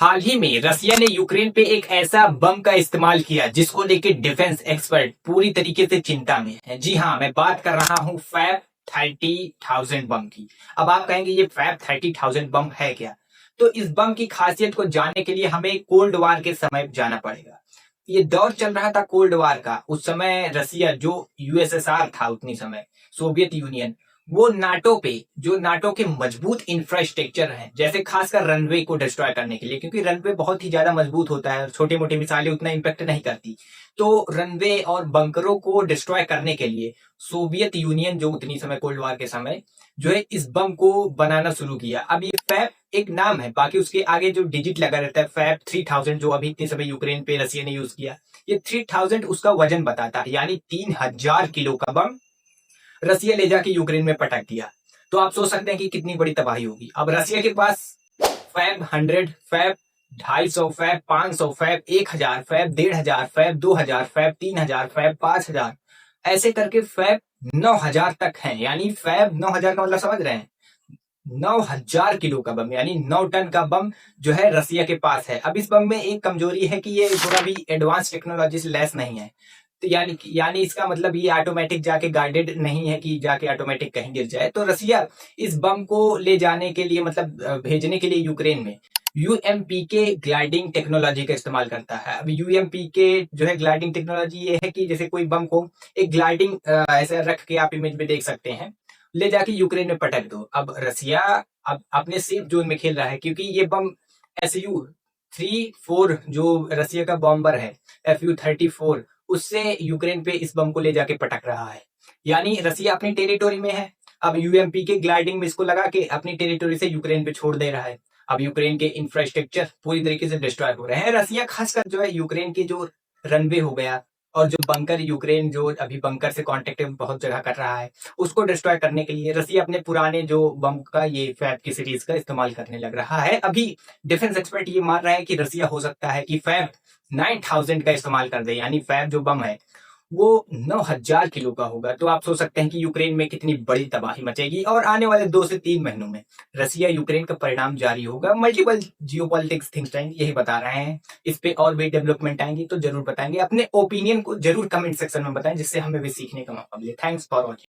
हाल ही में रसिया ने यूक्रेन पे एक ऐसा बम का इस्तेमाल किया जिसको लेके डिफेंस एक्सपर्ट पूरी तरीके से चिंता में है। जी हाँ, मैं बात कर रहा हूँ फैब 30,000 बम की। अब आप कहेंगे ये फैब 30,000 बम है क्या? तो इस बम की खासियत को जानने के लिए हमें कोल्ड वार के समय जाना पड़ेगा। ये दौर चल रहा था कोल्ड वार का। उस समय रसिया जो यूएसएसआर था उतनी समय, सोवियत यूनियन, वो नाटो पे, जो नाटो के मजबूत इंफ्रास्ट्रक्चर हैं, जैसे खासकर रनवे को डिस्ट्रॉय करने के लिए, क्योंकि रनवे बहुत ही ज्यादा मजबूत होता है, छोटे मोटे मिसाइलें उतना इम्पेक्ट नहीं करती। तो रनवे और बंकरों को डिस्ट्रॉय करने के लिए सोवियत यूनियन, जो उतनी समय कोल्ड वार के समय, जो है इस बम को बनाना शुरू किया। अब ये फैब एक नाम है, बाकी उसके आगे जो डिजिट लगा रहता है फैब 3000, जो अभी इतने समय यूक्रेन पे रसिया ने यूज किया, ये 3000 उसका वजन बताता है, यानी 3000 किलो का बम रसिया ले जाके यूक्रेन में पटक दिया। तो आप सोच सकते हैं कि कितनी बड़ी तबाही होगी। अब रसिया के पास FAB 100, FAB 250, FAB 500, FAB 1000, FAB 1500, FAB 2000, FAB 3000, FAB 5000, ऐसे करके फैब 9000 तक हैं। यानी फैब 9000 का मतलब समझ रहे हैं, 9000 किलो का बम, यानी 9 टन का बम जो है रसिया के पास है। अब इस बम में एक कमजोरी है कि ये थोड़ा भी एडवांस टेक्नोलॉजी से लेस नहीं है। तो यानी इसका मतलब ये ऑटोमेटिक जाके गाइडेड नहीं है कि जाके ऑटोमेटिक कहीं गिर जाए। तो रसिया इस बम को ले जाने के लिए, मतलब भेजने के लिए यूक्रेन में यूएमपी के ग्लाइडिंग टेक्नोलॉजी का इस्तेमाल करता है। अब यूएमपी के जो है ग्लाइडिंग टेक्नोलॉजी ये है कि जैसे कोई बम को एक ग्लाइडिंग ऐसे रख के आप इमेज में देख सकते हैं, ले जाके यूक्रेन में पटक दो। अब रसिया अब अपने सेफ जोन में खेल रहा है, क्योंकि ये बम SU-34 जो रसिया का बॉम्बर है, FU-34, उससे यूक्रेन पे इस बम को ले जाके पटक रहा है। यानी रसिया अपनी टेरिटोरी में है। अब यूएमपी के ग्लाइडिंग में इसको लगा के अपनी टेरिटोरी से यूक्रेन पे छोड़ दे रहा है। अब यूक्रेन के इंफ्रास्ट्रक्चर पूरी तरीके से डिस्ट्रॉय हो रहे हैं। रसिया खासकर जो है यूक्रेन के जो रनवे हो गया और जो बंकर, यूक्रेन जो अभी बंकर से कांटेक्ट बहुत जगह कर रहा है, उसको डिस्ट्रॉय करने के लिए रसिया अपने पुराने जो बम का, ये फैब की सीरीज का इस्तेमाल करने लग रहा है। अभी डिफेंस एक्सपर्ट ये मान रहा है कि रसिया हो सकता है कि फैब 9000 का इस्तेमाल कर दे, यानी फैब जो बम है वो 9000 किलो का होगा। तो आप सोच सकते हैं कि यूक्रेन में कितनी बड़ी तबाही मचेगी। और आने वाले 2 से 3 महीनों में रसिया यूक्रेन का परिणाम जारी होगा। मल्टीपल जियोपॉलिटिक्स थिंक टैंक यही बता रहे हैं। इस पे और भी डेवलपमेंट आएंगी तो जरूर बताएंगे। अपने ओपिनियन को जरूर कमेंट सेक्शन में बताएं, जिससे हमें भी सीखने का मौका मिले। Thanks for watching.